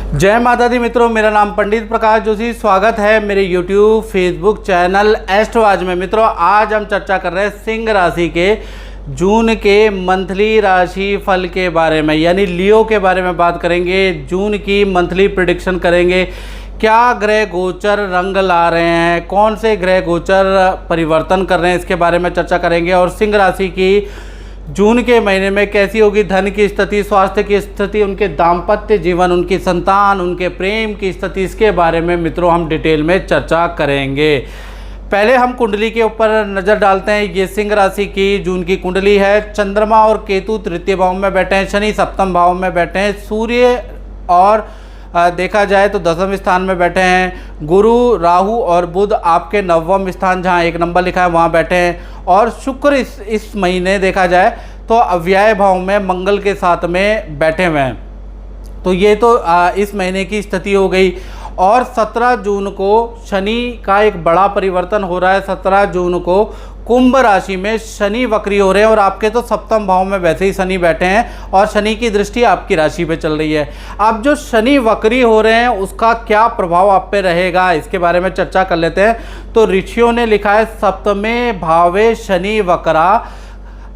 जय माता दी मित्रों, मेरा नाम पंडित प्रकाश जोशी। स्वागत है मेरे YouTube फेसबुक चैनल एस्ट्रोवाज में। मित्रों, आज हम चर्चा कर रहे हैं सिंह राशि के जून के मंथली राशि फल के बारे में, यानी लियो के बारे में बात करेंगे। जून की मंथली प्रेडिक्शन करेंगे। क्या ग्रह गोचर रंग ला रहे हैं, कौन से ग्रह गोचर परिवर्तन कर रहे हैं, इसके बारे में चर्चा करेंगे। और सिंह राशि की जून के महीने में कैसी होगी धन की स्थिति, स्वास्थ्य की स्थिति, उनके दाम्पत्य जीवन, उनकी संतान, उनके प्रेम की स्थिति, इसके बारे में मित्रों हम डिटेल में चर्चा करेंगे। पहले हम कुंडली के ऊपर नज़र डालते हैं। ये सिंह राशि की जून की कुंडली है। चंद्रमा और केतु तृतीय भाव में बैठे हैं, शनि सप्तम भाव में बैठे हैं, सूर्य और देखा जाए तो दसम स्थान में बैठे हैं। गुरु, राहु और बुध आपके नवम स्थान जहां 1 नंबर लिखा है वहां बैठे हैं। और शुक्र इस महीने देखा जाए तो अव्यय भाव में मंगल के साथ में बैठे हुए हैं। तो ये तो इस महीने की स्थिति हो गई। और 17 जून को शनि का एक बड़ा परिवर्तन हो रहा है। 17 जून को कुंभ राशि में शनि वक्री हो रहे हैं और आपके तो सप्तम भाव में वैसे ही शनि बैठे हैं और शनि की दृष्टि आपकी राशि पे चल रही है। अब जो शनि वक्री हो रहे हैं उसका क्या प्रभाव आप पे रहेगा, इसके बारे में चर्चा कर लेते हैं। तो ऋषियों ने लिखा है, सप्तमे भावे शनि वक्रा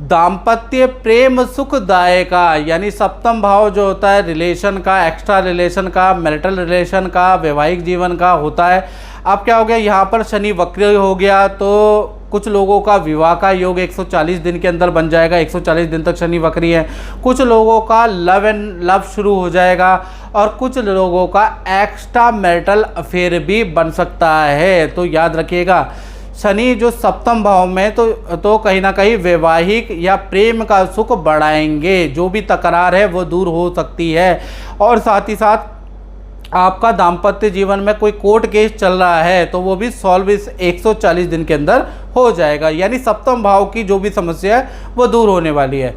दाम्पत्य प्रेम सुखदायका, यानी सप्तम भाव जो होता है रिलेशन का, एक्स्ट्रा रिलेशन का, मैरिटल रिलेशन का, वैवाहिक जीवन का होता है। अब क्या हो गया, यहाँ पर शनि वक्र हो गया तो कुछ लोगों का विवाह का योग 140 दिन के अंदर बन जाएगा। 140 दिन तक शनि वक्री है। कुछ लोगों का लव शुरू हो जाएगा और कुछ लोगों का एक्स्ट्रा मैरिटल अफेयर भी बन सकता है। तो याद रखिएगा, शनि जो सप्तम भाव में तो कहीं ना कहीं वैवाहिक या प्रेम का सुख बढ़ाएंगे। जो भी तकरार है वो दूर हो सकती है। और साथ ही साथ आपका दाम्पत्य जीवन में कोई कोर्ट केस चल रहा है तो वो भी सॉल्व इस 140 दिन के अंदर हो जाएगा। यानी सप्तम भाव की जो भी समस्या है वो दूर होने वाली है।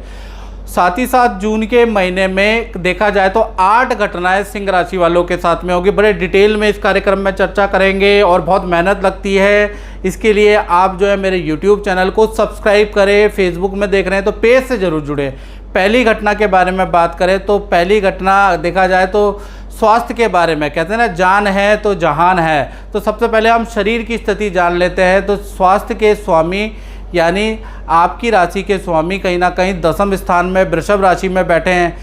साथ ही साथ जून के महीने में देखा जाए तो 8 घटनाएं सिंह राशि वालों के साथ में होगी। बड़े डिटेल में इस कार्यक्रम में चर्चा करेंगे और बहुत मेहनत लगती है। इसके लिए आप जो है मेरे YouTube चैनल को सब्सक्राइब करें। फेसबुक में देख रहे हैं तो पेज से ज़रूर जुड़े। पहली घटना के बारे में बात करें तो पहली घटना देखा जाए तो स्वास्थ्य के बारे में। कहते हैं ना, जान है तो जहान है। तो सबसे पहले हम शरीर की स्थिति जान लेते हैं। तो स्वास्थ्य के स्वामी यानी आपकी राशि के स्वामी कहीं ना कहीं दसम स्थान में वृषभ राशि में बैठे हैं।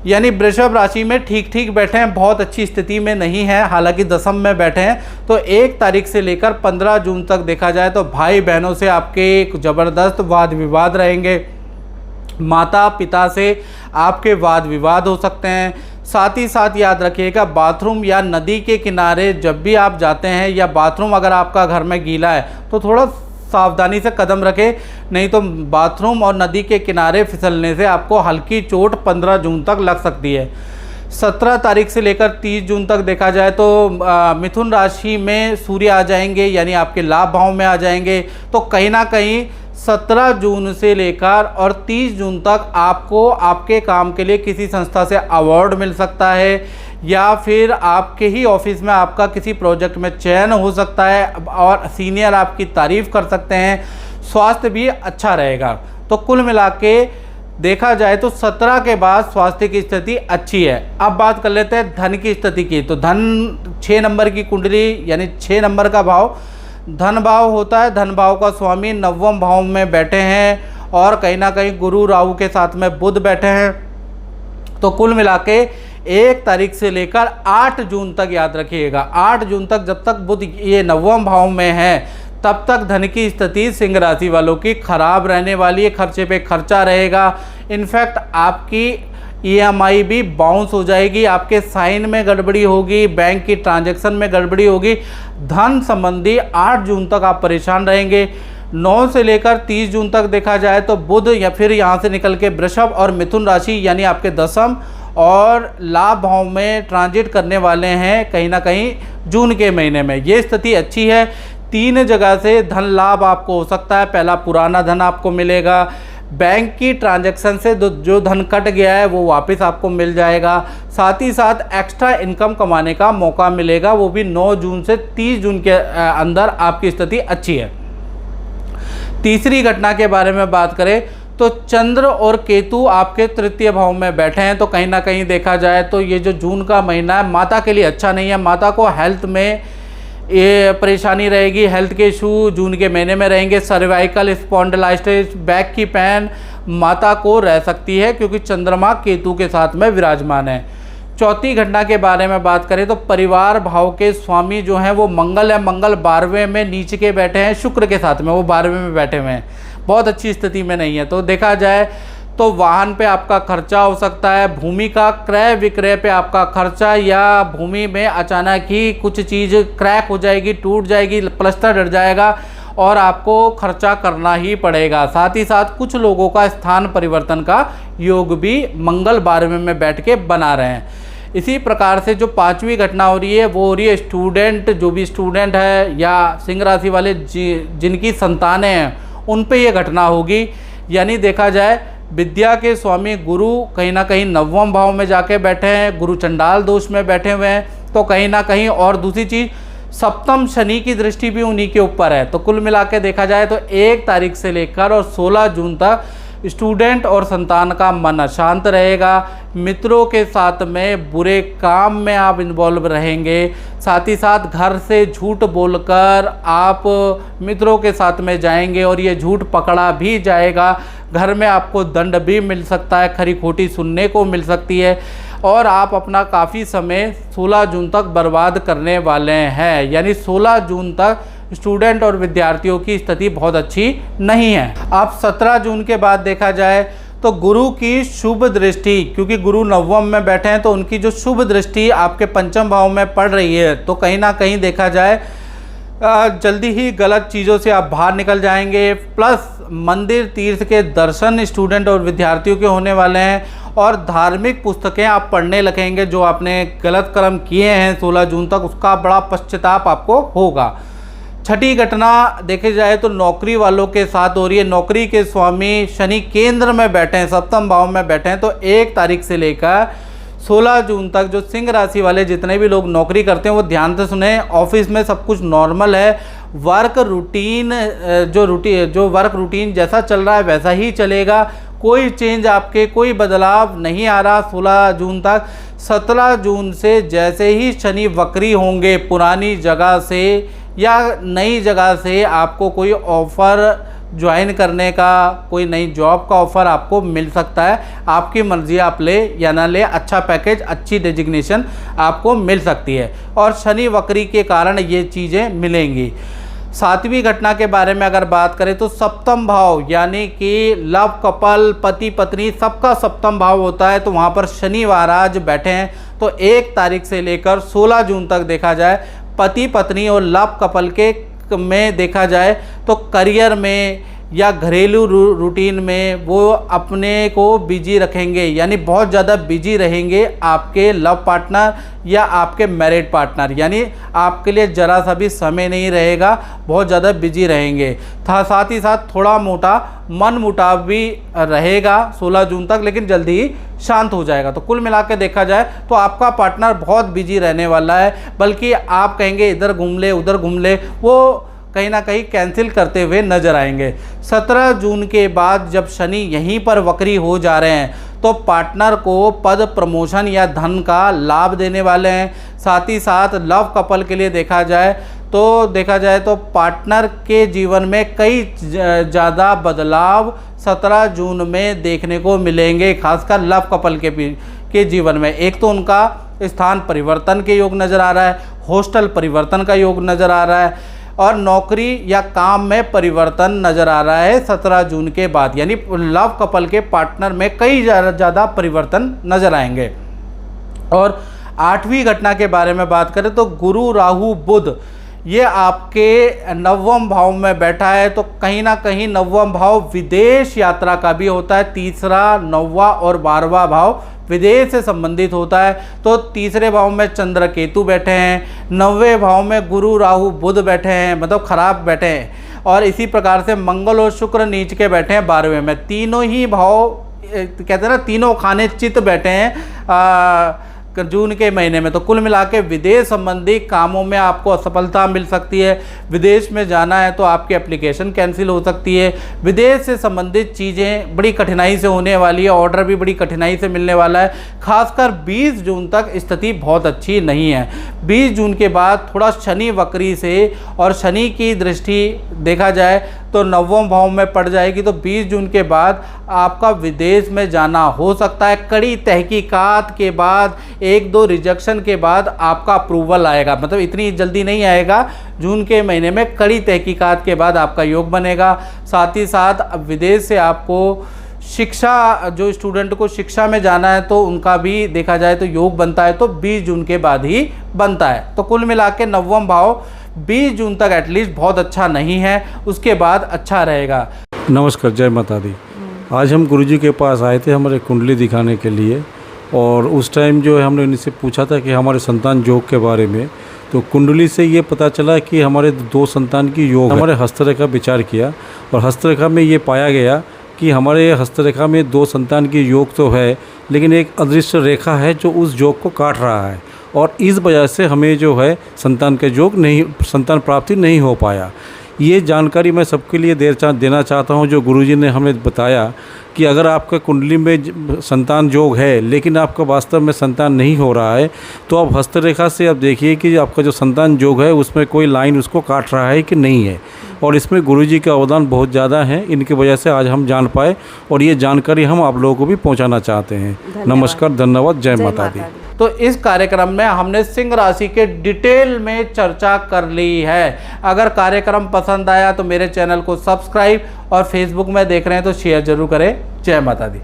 यानी वृषभ राशि में ठीक ठीक बैठे हैं, बहुत अच्छी स्थिति में नहीं है, हालांकि दसम में बैठे हैं। तो 1 तारीख से लेकर 15 जून तक देखा जाए तो भाई बहनों से आपके ज़बरदस्त वाद विवाद रहेंगे। माता पिता से आपके वाद विवाद हो सकते हैं। साथ ही साथ याद रखिएगा, बाथरूम या नदी के किनारे जब भी आप जाते हैं या बाथरूम अगर आपका घर में गीला है तो थोड़ा सावधानी से कदम रखें, नहीं तो बाथरूम और नदी के किनारे फिसलने से आपको हल्की चोट 15 जून तक लग सकती है। 17 तारीख से लेकर 30 जून तक देखा जाए तो मिथुन राशि में सूर्य आ जाएंगे, यानी आपके लाभ भाव में आ जाएंगे। तो कहीं ना कहीं 17 जून से लेकर और 30 जून तक आपको आपके काम के लिए किसी संस्था से अवार्ड मिल सकता है या फिर आपके ही ऑफिस में आपका किसी प्रोजेक्ट में चयन हो सकता है और सीनियर आपकी तारीफ़ कर सकते हैं। स्वास्थ्य भी अच्छा रहेगा। तो कुल मिला के देखा जाए तो 17 के बाद स्वास्थ्य की स्थिति अच्छी है। अब बात कर लेते हैं धन की स्थिति की। तो धन 6 नंबर की कुंडली, यानी 6 नंबर का भाव धन भाव होता है। धन भाव का स्वामी नवम भाव में बैठे हैं और कहीं ना कहीं गुरु राहु के साथ में बुध बैठे हैं। तो कुल मिला के 1 तारीख से लेकर 8 जून तक याद रखिएगा, 8 जून तक जब तक बुध ये नवम भाव में है तब तक धन की स्थिति सिंह राशि वालों की खराब रहने वाली है। खर्चे पे खर्चा रहेगा। इनफैक्ट आपकी EMI भी बाउंस हो जाएगी, आपके साइन में गड़बड़ी होगी, बैंक की ट्रांजैक्शन में गड़बड़ी होगी। धन संबंधी 8 जून तक आप परेशान रहेंगे। 9 से लेकर 30 जून तक देखा जाए तो बुध या फिर यहाँ से निकल के वृषभ और मिथुन राशि यानी आपके दसम और लाभ भाव में ट्रांजिट करने वाले हैं कहीं ना कहीं जून के महीने में। ये स्थिति अच्छी है। 3 जगह से धन लाभ आपको हो सकता है। पहला, पुराना धन आपको मिलेगा। बैंक की ट्रांजैक्शन से जो धन कट गया है वो वापस आपको मिल जाएगा। साथ ही साथ एक्स्ट्रा इनकम कमाने का मौका मिलेगा, वो भी 9 जून से 30 जून के अंदर आपकी स्थिति अच्छी है। तीसरी घटना के बारे में बात करें तो चंद्र और केतु आपके तृतीय भाव में बैठे हैं, तो कहीं ना कहीं देखा जाए तो ये जो जून का महीना है माता के लिए अच्छा नहीं है। माता को हेल्थ में ये परेशानी रहेगी, हेल्थ के इशू जून के महीने में रहेंगे। सर्वाइकल स्पॉन्डिलाइटिस, बैक की पेन माता को रह सकती है क्योंकि चंद्रमा केतु के साथ में विराजमान है। चौथी घटना के बारे में बात करें तो परिवार भाव के स्वामी जो हैं वो मंगल है। मंगल 12वें में नीच के बैठे हैं शुक्र के साथ में, वो 12वें में बैठे हुए हैं, बहुत अच्छी स्थिति में नहीं है। तो देखा जाए तो वाहन पे आपका खर्चा हो सकता है, भूमि का क्रय विक्रय पे आपका खर्चा, या भूमि में अचानक ही कुछ चीज़ क्रैक हो जाएगी, टूट जाएगी, प्लास्टर डर जाएगा और आपको खर्चा करना ही पड़ेगा। साथ ही साथ कुछ लोगों का स्थान परिवर्तन का योग भी मंगल 12वें में बैठ के बना रहे हैं। इसी प्रकार से जो पांचवी घटना हो रही है वो हो रही है स्टूडेंट, जो भी स्टूडेंट है या सिंह राशि वाले जिनकी संतानें हैं उन पे ये घटना होगी। यानी देखा जाए विद्या के स्वामी गुरु कहीं ना कहीं 9वें भाव में जाके बैठे हैं, गुरु चंडाल दोष में बैठे हुए हैं, तो कहीं ना कहीं। और दूसरी चीज़ सप्तम शनि की दृष्टि भी उन्हीं के ऊपर है। तो कुल मिला के देखा जाए तो 1 तारीख से लेकर और 16 जून तक स्टूडेंट और संतान का मन अशांत रहेगा। मित्रों के साथ में बुरे काम में आप इन्वॉल्व रहेंगे। साथ ही साथ घर से झूठ बोलकर आप मित्रों के साथ में जाएंगे और ये झूठ पकड़ा भी जाएगा। घर में आपको दंड भी मिल सकता है, खरी खोटी सुनने को मिल सकती है और आप अपना काफ़ी समय 16 जून तक बर्बाद करने वाले हैं। यानी 16 जून तक स्टूडेंट और विद्यार्थियों की स्थिति बहुत अच्छी नहीं है। अब 17 जून के बाद देखा जाए तो गुरु की शुभ दृष्टि, क्योंकि गुरु 9वें में बैठे हैं तो उनकी जो शुभ दृष्टि आपके 5वें भाव में पड़ रही है, तो कहीं ना कहीं देखा जाए जल्दी ही गलत चीज़ों से आप बाहर निकल जाएंगे। प्लस मंदिर तीर्थ के दर्शन स्टूडेंट और विद्यार्थियों के होने वाले हैं और धार्मिक पुस्तकें आप पढ़ने लगेंगे। जो आपने गलत कर्म किए हैं 16 जून तक उसका बड़ा पश्चाताप आपको होगा। छठी घटना देखी जाए तो नौकरी वालों के साथ हो रही है। नौकरी के स्वामी शनि केंद्र में बैठे हैं, 7वें भाव में बैठे हैं, तो 1 तारीख से लेकर 16 जून तक जो सिंह राशि वाले जितने भी लोग नौकरी करते हैं वो ध्यान से सुने। ऑफिस में सब कुछ नॉर्मल है, वर्क रूटीन जो वर्क रूटीन जैसा चल रहा है वैसा ही चलेगा, कोई चेंज आपके कोई बदलाव नहीं आ रहा 16 जून तक। 17 जून से जैसे ही शनि वक्री होंगे पुरानी जगह से या नई जगह से आपको कोई ऑफ़र ज्वाइन करने का, कोई नई जॉब का ऑफ़र आपको मिल सकता है। आपकी मर्ज़ी, आप ले या ना ले, अच्छा पैकेज, अच्छी डेजिग्नेशन आपको मिल सकती है और शनि वक्री के कारण ये चीज़ें मिलेंगी। 7वीं घटना के बारे में अगर बात करें तो 7वां भाव यानी कि लव कपल, पति पत्नी, सबका 7वां भाव होता है, तो वहाँ पर शनि महाराज बैठे हैं। तो 1 तारीख से लेकर 16 जून तक देखा जाए पति पत्नी और लव कपल के में देखा जाए तो करियर में या घरेलू रूटीन में वो अपने को बिजी रखेंगे, यानी बहुत ज़्यादा बिजी रहेंगे आपके लव पार्टनर या आपके मैरिड पार्टनर, यानी आपके लिए ज़रा सा भी समय नहीं रहेगा, बहुत ज़्यादा बिजी रहेंगे। साथ ही साथ थोड़ा मोटा मन मुटाव भी रहेगा 16 जून तक, लेकिन जल्दी ही शांत हो जाएगा। तो कुल मिला के देखा जाए तो आपका पार्टनर बहुत बिजी रहने वाला है, बल्कि आप कहेंगे इधर घूम ले उधर घूम ले, वो कहीं ना कहीं कैंसिल करते हुए नजर आएंगे। 17 जून के बाद जब शनि यहीं पर वक्री हो जा रहे हैं तो पार्टनर को पद प्रमोशन या धन का लाभ देने वाले हैं। साथ ही साथ लव कपल के लिए देखा जाए तो पार्टनर के जीवन में कई ज़्यादा बदलाव 17 जून में देखने को मिलेंगे, खासकर लव कपल के जीवन में। एक तो उनका स्थान परिवर्तन के योग नज़र आ रहा है, हॉस्टल परिवर्तन का योग नज़र आ रहा है और नौकरी या काम में परिवर्तन नज़र आ रहा है 17 जून के बाद, यानी लव कपल के पार्टनर में कई ज़्यादा परिवर्तन नज़र आएंगे। और 8वीं घटना के बारे में बात करें तो गुरु राहु बुध ये आपके 9वें भाव में बैठा है, तो कहीं ना कहीं 9वां भाव विदेश यात्रा का भी होता है। 3रा, 9वां और 12वां भाव विदेश से संबंधित होता है। तो 3रे भाव में चंद्र केतु बैठे हैं, 9वें भाव में गुरु राहु बुध बैठे हैं, मतलब खराब बैठे हैं, और इसी प्रकार से मंगल और शुक्र नीच के बैठे हैं 12वें में। तीनों ही भाव कहते हैं ना, तीनों खाने चित बैठे हैं, जून के महीने में। तो कुल मिला के विदेश संबंधी कामों में आपको असफलता मिल सकती है। विदेश में जाना है तो आपकी एप्लीकेशन कैंसिल हो सकती है। विदेश से संबंधित चीज़ें बड़ी कठिनाई से होने वाली है, ऑर्डर भी बड़ी कठिनाई से मिलने वाला है। खासकर 20 जून तक स्थिति बहुत अच्छी नहीं है। 20 जून के बाद थोड़ा शनि वक्री से और शनि की दृष्टि देखा जाए तो 9वें भाव में पड़ जाएगी। तो 20 जून के बाद आपका विदेश में जाना हो सकता है। कड़ी तहकीकात के बाद, 1-2 रिजेक्शन के बाद आपका अप्रूवल आएगा, मतलब इतनी जल्दी नहीं आएगा। जून के महीने में कड़ी तहकीकात के बाद आपका योग बनेगा। साथ ही साथ विदेश से आपको शिक्षा, जो स्टूडेंट को शिक्षा में जाना है तो उनका भी देखा जाए तो योग बनता है, तो 20 जून के बाद ही बनता है। तो कुल मिला के 9वां भाव 20 जून तक एटलीस्ट बहुत अच्छा नहीं है, उसके बाद अच्छा रहेगा। नमस्कार, जय माता दी। आज हम गुरुजी के पास आए थे हमारे कुंडली दिखाने के लिए, और उस टाइम जो है हमने इनसे पूछा था कि हमारे संतान योग के बारे में। तो कुंडली से ये पता चला कि हमारे 2 संतान की योग है। हमारे हस्तरेखा विचार किया और हस्तरेखा में ये पाया गया कि हमारे हस्तरेखा में 2 संतान की योग तो है, लेकिन एक अदृश्य रेखा है जो उस योग को काट रहा है, और इस वजह से हमें जो है संतान संतान प्राप्ति नहीं हो पाया। ये जानकारी मैं सबके लिए देना चाहता हूँ, जो गुरुजी ने हमें बताया कि अगर आपका कुंडली में संतान योग है लेकिन आपका वास्तव में संतान नहीं हो रहा है, तो आप हस्तरेखा से आप देखिए कि आपका जो संतान योग है उसमें कोई लाइन उसको काट रहा है कि नहीं है। और इसमें गुरुजी का अवदान बहुत ज़्यादा है, इनकी वजह से आज हम जान पाए, और ये जानकारी हम आप लोगों को भी पहुंचाना चाहते हैं। नमस्कार, धन्यवाद, जय माता दी। तो इस कार्यक्रम में हमने सिंह राशि के डिटेल में चर्चा कर ली है। अगर कार्यक्रम पसंद आया तो मेरे चैनल को सब्सक्राइब, और फेसबुक में देख रहे हैं तो शेयर जरूर करें। जय माता दी।